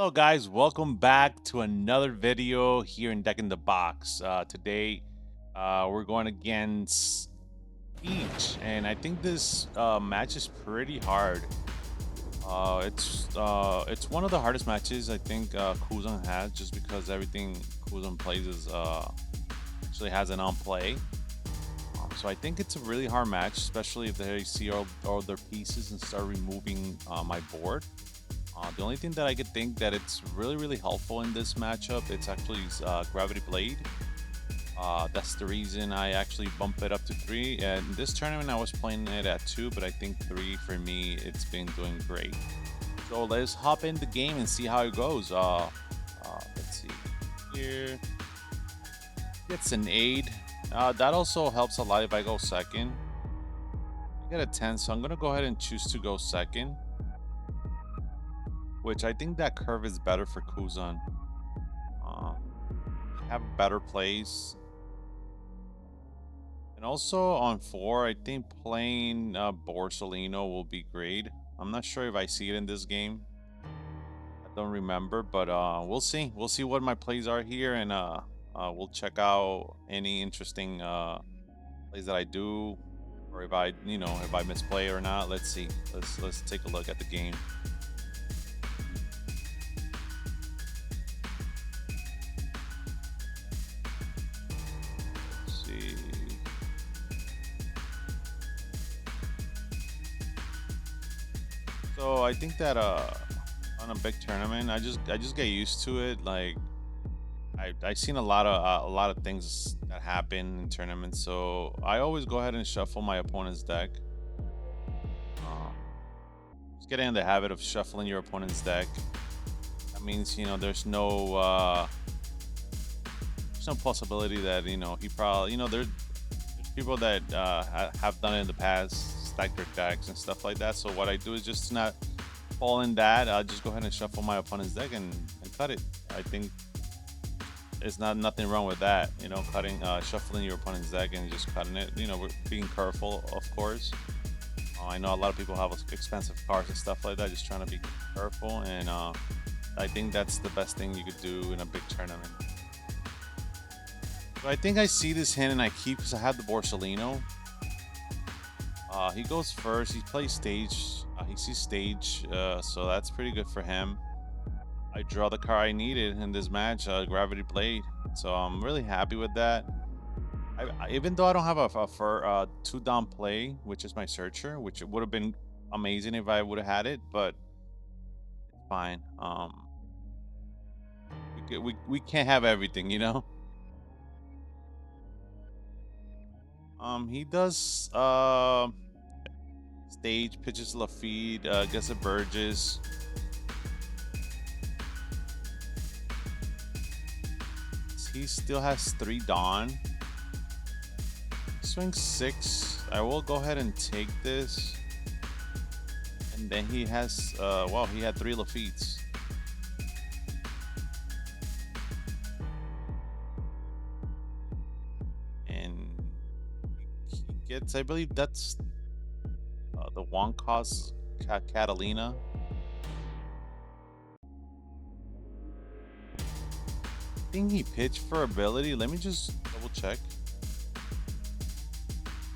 Hello guys, welcome back to another video here in Deck in the Box. Today we're going against Each, and I think this match is pretty hard. It's one of the hardest matches I think Kuzan has, just because everything Kuzan plays is actually has an on play. So I think it's a really hard match, especially if they see all their pieces and start removing my board. The only thing that I could think that it's really helpful in this matchup, it's actually Gravity Blade. That's the reason I actually bump it up to 3. And in this tournament, I was playing it at 2, but I think 3 for me, it's been doing great. So let's hop in the game and see how it goes. Let's see here. Gets an 8. That also helps a lot if I go second. I get a 10, so I'm gonna go ahead and choose to go second. Which I think that curve is better for Kuzan. Um, have better plays. And also on 4, I think playing Borsalino will be great. I'm not sure if I see it in this game. I don't remember, but we'll see. We'll see what my plays are here, and we'll check out any interesting plays that I do, or if I misplay or not. Let's see. Let's take a look at the game. See. So I think that on a big tournament, I just get used to it. Like I've seen a lot of things that happen in tournaments, so I always go ahead and shuffle my opponent's deck. Just get in the habit of shuffling your opponent's deck. That means there's no possibility that he probably there's people that have done it in the past, stack their decks and stuff like that. So what I do is just to not fall in that. I'll just go ahead and shuffle my opponent's deck and cut it. I think there's nothing wrong with that. Cutting, shuffling your opponent's deck and just cutting it. We're being careful, of course. I know a lot of people have expensive cards and stuff like that. Just trying to be careful, and I think that's the best thing you could do in a big tournament. So I think I see this hand and I keep because I have the Borsalino. He goes first. He plays stage. He sees stage, so that's pretty good for him. I draw the card I needed in this match, Gravity Blade. So I'm really happy with that. Even though I don't have a 2-down play, which is my Searcher, which would have been amazing if I would have had it, but it's fine. We can't have everything. He does stage, pitches Lafitte, gets a Burgess. He still has 3 Dawn. Swing 6. I will go ahead and take this. And then he has he had 3 Lafittes. And he gets, I believe that's the one cost Catalina. I think he pitched for ability. Let me just double check.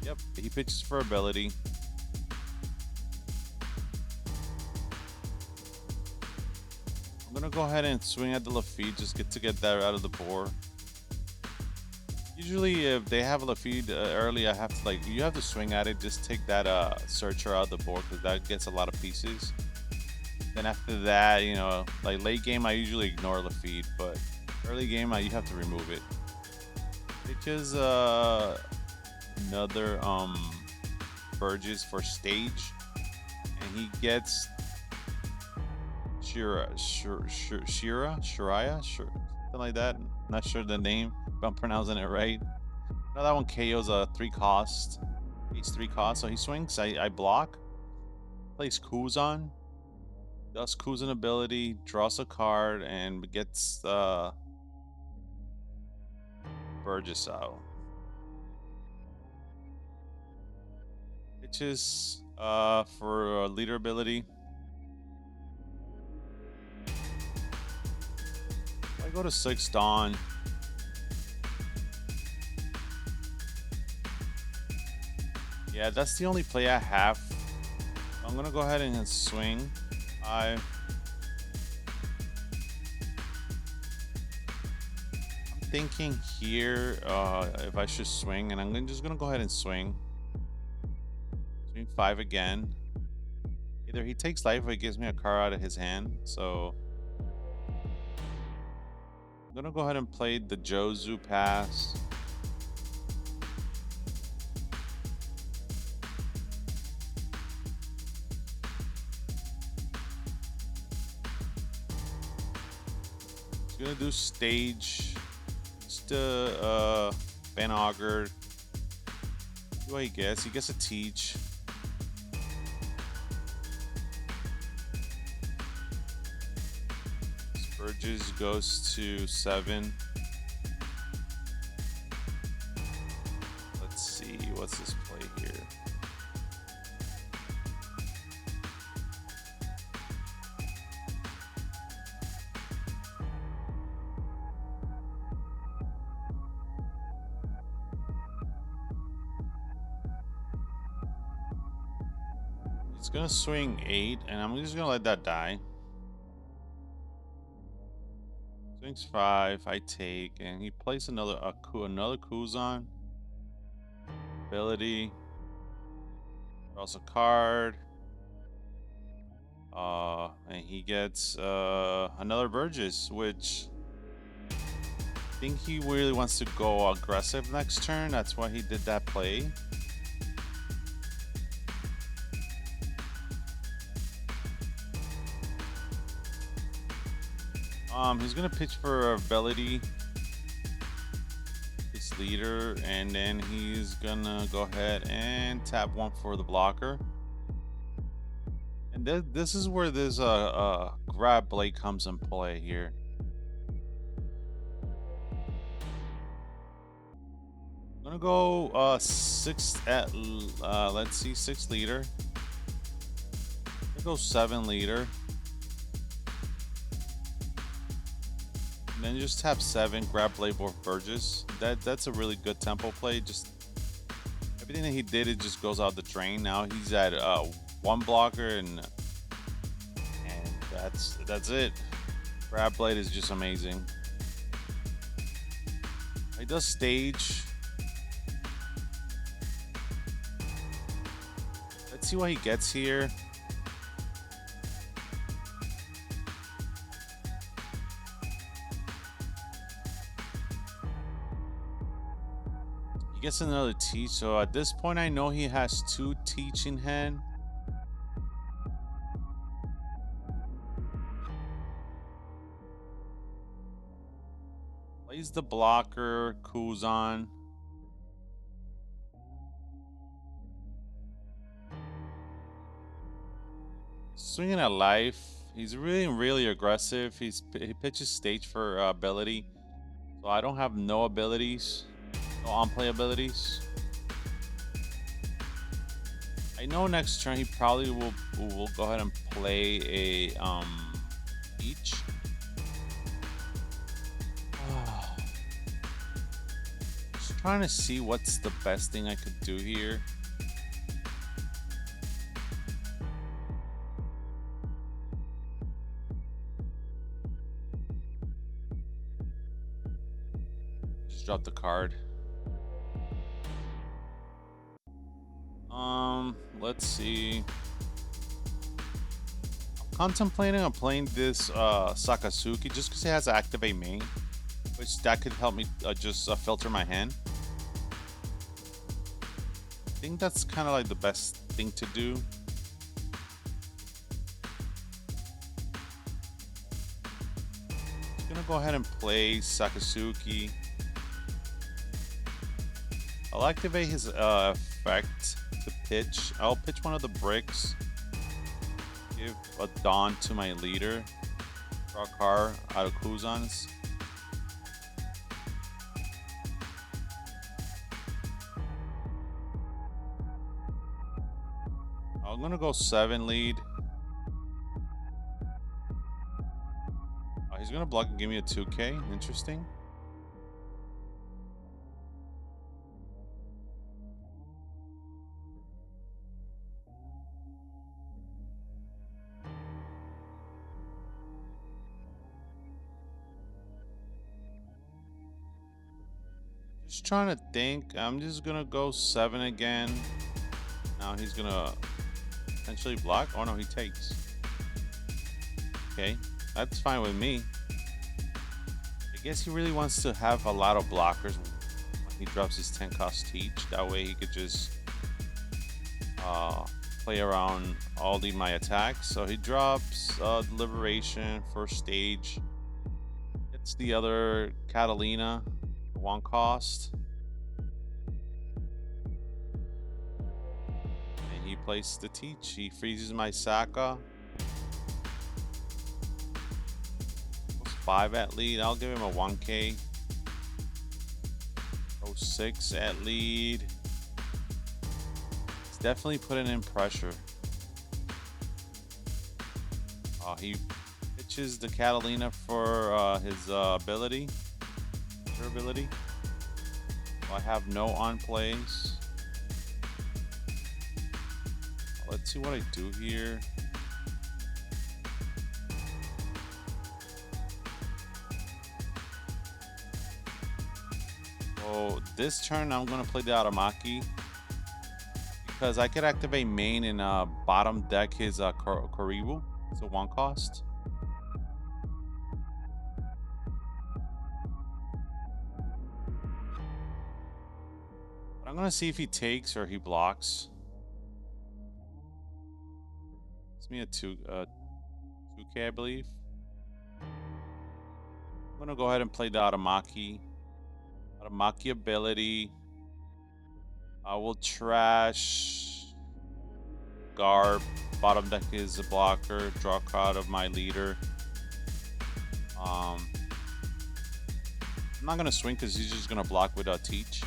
Yep, he pitches for ability. I'm gonna go ahead and swing at the Lafitte, just to get that out of the board. Usually, if they have a Lafitte early, I have to you have to swing at it. Just take that Searcher out of the board because that gets a lot of pieces. Then after that, like late game, I usually ignore Lafitte, but early game, you have to remove it. Because another Burgess for stage, and he gets Shiraya, something like that. Not sure the name, if I'm pronouncing it right. Now that one KO's a 3 cost, ace 3 cost. So he swings. I block. Plays Kuzan. Does Kuzan ability, draws a card, and gets Burgess out. Which is for leader ability. I go to 6 Dawn. Yeah, that's the only play I have. I'm gonna go ahead and swing 5. I'm thinking here if I should swing, and just gonna go ahead and swing. Swing 5 again. Either he takes life or he gives me a card out of his hand. So I'm gonna go ahead and play the Jozu pass. He's gonna do stage. Just Van Auger. See what he gets. He gets a teach. Spurges goes to 7. Let's see, what's this play here? He's gonna swing 8, and I'm just gonna let that die. Swings 5, I take, and he plays another Kuzan. Ability. Draws a card. And he gets another Burgess, which I think he really wants to go aggressive next turn. That's why he did that play. He's gonna pitch for ability, his leader, and then he's gonna go ahead and tap 1 for the blocker. And this is where this grab blade comes in play here. I'm gonna go 6 at let's see, 6 leader. I'm gonna go 7 leader. And then just tap 7, grab blade both Burgess. That's a really good tempo play. Just everything that he did, it just goes out the drain. Now he's at 1 blocker, and that's it. Grab blade is just amazing. He does stage. Let's see what he gets here. He gets another teach, so at this point I know he has 2 teach in hand. Plays the blocker, Kuzan. Swinging at life. He's really aggressive. He pitches stage for ability, so I don't have no abilities. No on-play abilities. I know next turn he probably will go ahead and play a each. Just trying to see what's the best thing I could do here. Just drop the card. Let's see. I'm contemplating on playing this Sakasuki just because it has activate main, which that could help me just filter my hand. I think that's kind of like the best thing to do. I'm gonna go ahead and play Sakasuki. I'll activate his effect to pitch. I'll pitch one of the bricks. Give a Dawn to my leader. Draw a card out of Kuzan's. I'm gonna go 7 lead. Oh, he's He's gonna block and give me a 2K. Interesting. Just trying to think. I'm just gonna go 7 again. Now he's gonna potentially block. Oh no, he takes. Okay, that's fine with me. I guess he really wants to have a lot of blockers when he drops his 10 cost teach. That way he could just play around all my attacks. So he drops Liberation, first stage. It's the other Catalina, 1 cost. And he plays the teach. He freezes my Saka. 5 at lead. I'll give him a 1K. 06 at lead. He's definitely putting in pressure. He pitches the Catalina for his ability. Durability. So I have no on plays. Let's see what I do here. So this turn I'm gonna play the Aramaki because I could activate main and bottom deck his Karibu. It's a 1 cost. But I'm gonna see if he takes or he blocks. It's me a 2K, I believe. I'm gonna go ahead and play the Aramaki. Aramaki ability. I will trash Garb. Bottom deck is a blocker. Draw card of my leader. I'm not gonna swing because he's just gonna block with a teach.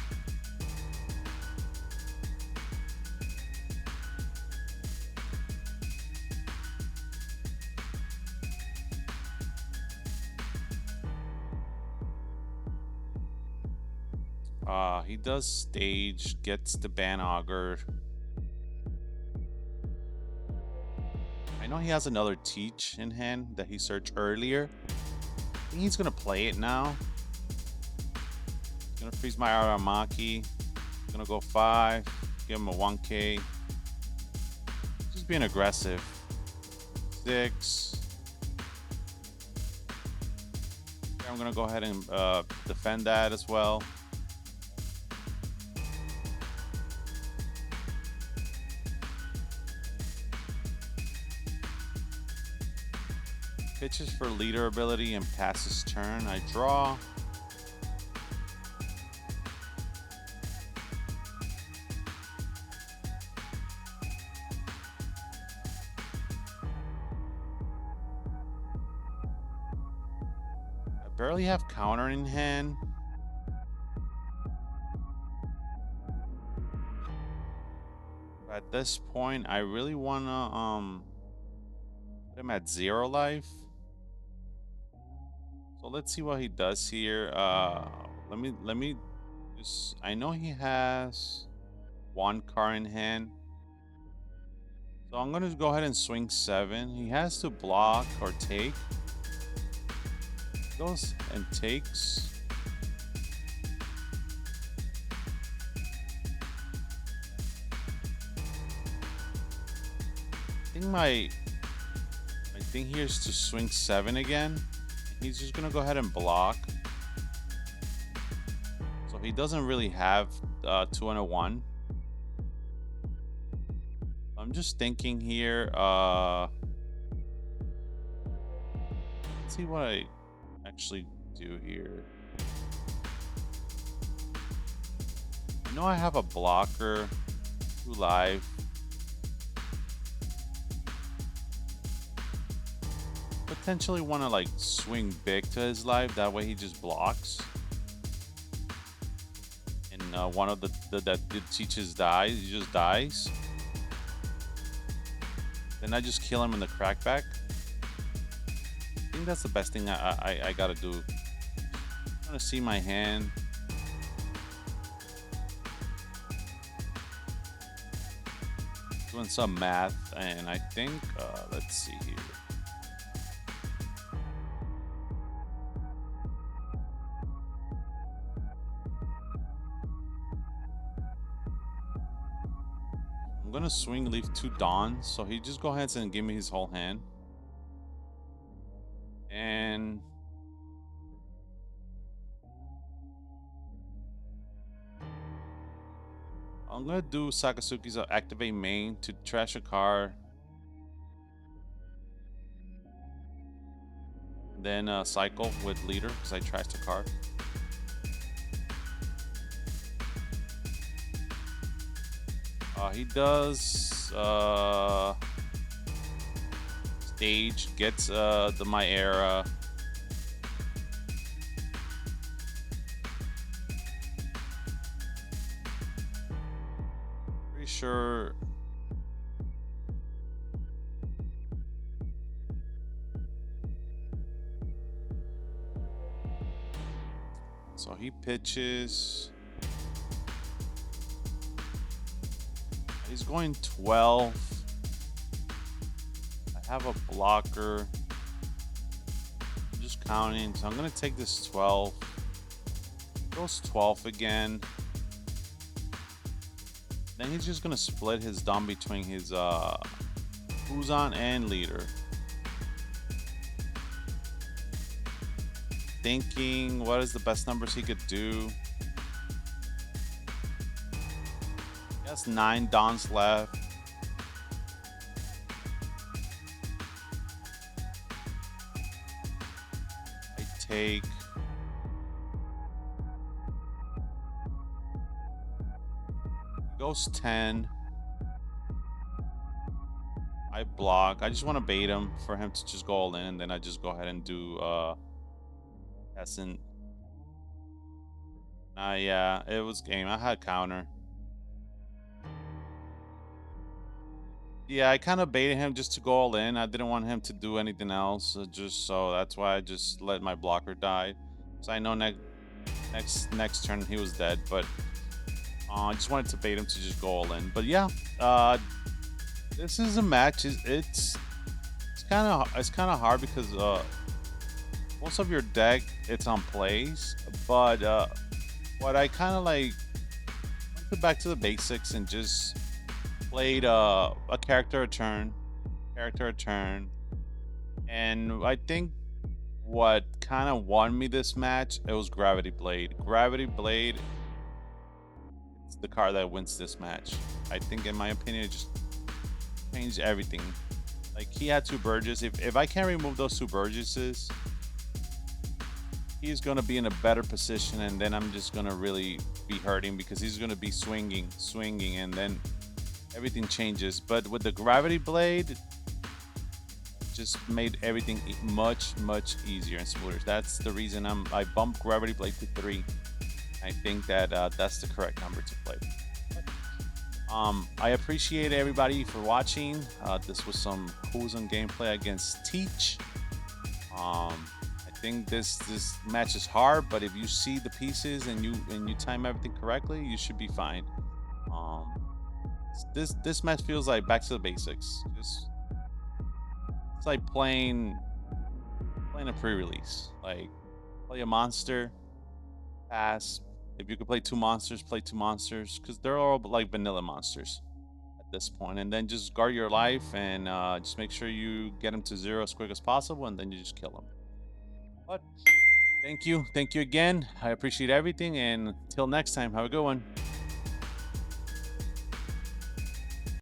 He does stage, gets the ban auger. I know he has another teach in hand that he searched earlier. I think he's gonna play it now. He's gonna freeze my Aramaki. He's gonna go 5, give him a 1K. Just being aggressive. 6. I'm gonna go ahead and defend that as well. Pitches for leader ability and passes turn. I draw. I barely have counter in hand. But at this point, I really wanna put him at 0 life. So let's see what he does here. Let me just. I know he has 1 card in hand, so I'm gonna go ahead and swing 7. He has to block or take. Goes and takes. I think my thing here is to swing 7 again. He's just gonna go ahead and block. So he doesn't really have 2 and a 1. I'm just thinking here. Let's see what I actually do here. I know I have a blocker, 2 live. Potentially want to like swing big to his life. That way he just blocks. And one of that teaches dies. He just dies. Then I just kill him in the crackback. think that's the best thing I gotta do. I'm gonna see my hand. Doing some math, and I think let's see here. I'm gonna swing leave 2 dawns, so he just go ahead and give me his whole hand. And I'm gonna do Sakasuki's activate main to trash a card. Then cycle with leader because I trashed a card. He does stage, gets my era. Pretty sure. So he pitches. He's going 12. I have a blocker. I'm just counting. So I'm going to take this 12. Goes 12 again. Then he's just going to split his Dom between his Kuzan and leader. Thinking what is the best numbers he could do. He has 9 Dons left. I take. Goes 10. I block. I just want to bait him for him to just go all in, and then I just go ahead and do Essence. Yeah, it was game. I had counter. Yeah, I kind of baited him just to go all in. I didn't want him to do anything else, just so that's why I just let my blocker die. So I know next turn he was dead, but I just wanted to bait him to just go all in. But yeah, this is a match. It's kind of hard because most of your deck it's on plays, but what I kind of like went back to the basics and just played a character a turn, and I think what kind of won me this match it was Gravity Blade. Gravity Blade is the card that wins this match. I think, in my opinion, it just changed everything. Like he had 2 Burgess. If I can't remove those 2 Burgesses, he's gonna be in a better position, and then I'm just gonna really be hurting because he's gonna be swinging, and then everything changes. But with the Gravity Blade, just made everything much easier and smoother. That's the reason I bumped Gravity Blade to 3. I think that that's the correct number to play. I appreciate everybody for watching. This was some Kuzan gameplay against Teach. I think this match is hard, but if you see the pieces and you time everything correctly, you should be fine. This match feels like back to the basics. It's like playing a pre-release. Like play a monster, pass. If you could play 2 monsters, play 2 monsters, because they're all like vanilla monsters at this point. And then just guard your life and just make sure you get them to 0 as quick as possible, and then you just kill them. But thank you again. I appreciate everything, and until next time, have a good one.